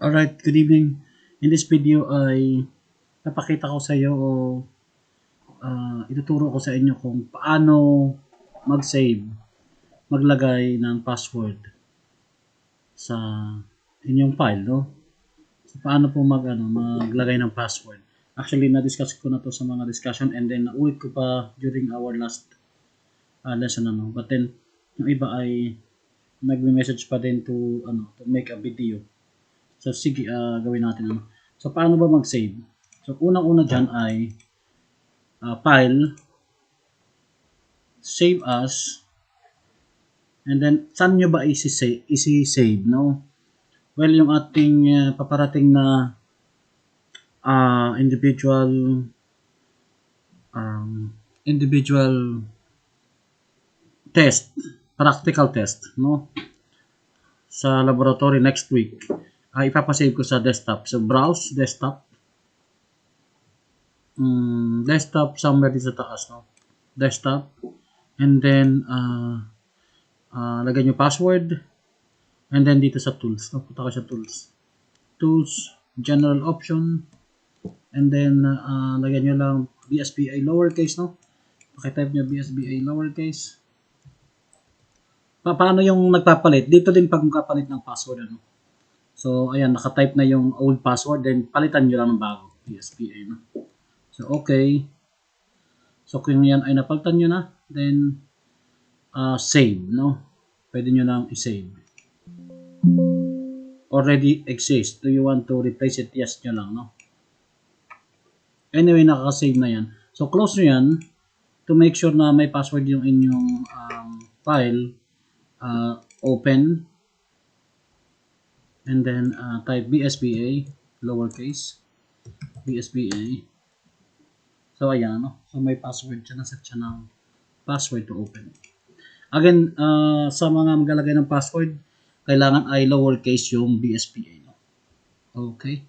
Alright, good evening. In this video ay napakita ko sa iyo o ituturo ko sa inyo kung paano mag-save, maglagay ng password sa inyong file, no? So, paano po maglagay ng password. Actually, na-discuss ko na to sa mga discussion and then naulit ko pa during our last lesson, But then, yung iba ay nagme-message pa din to make a video. So, sige, gawin natin, So, paano ba mag-save? So, unang-una dyan ay file, save as, and then, saan nyo ba isi-save, no? Well, yung ating paparating na individual test, practical test, no? Sa laboratory next week, ipapasave ko sa desktop. So, browse desktop. Desktop somewhere dito sa taas, no? Desktop. And then, lagay nyo password. And then, dito sa tools. No? Punta ko sa tools. Tools, general option. And then, lagay nyo lang BSBA lowercase, no? Pakitype nyo BSBA lowercase. Paano yung nagpapalit? Dito din pag magpapalit ng password, ano? So, ayan, nakatype na yung old password. Then, palitan nyo lang ng bago. BSBA, no? So, okay. So, kung yan ay napalitan nyo na, then, save, no? Pwede nyo lang i-save. Already exists. Do you want to replace it? Yes nyo lang, no? Anyway, nakaka-save na yan. So, close nyo yan to make sure na may password yung inyong file. Open. And then, type BSBA, lowercase. BSBA. So, ayan, no? So, may password siya. Naset siya ng password to open. Again, sa mga maglalagay ng password, kailangan ay lowercase yung BSBA, no? Okay.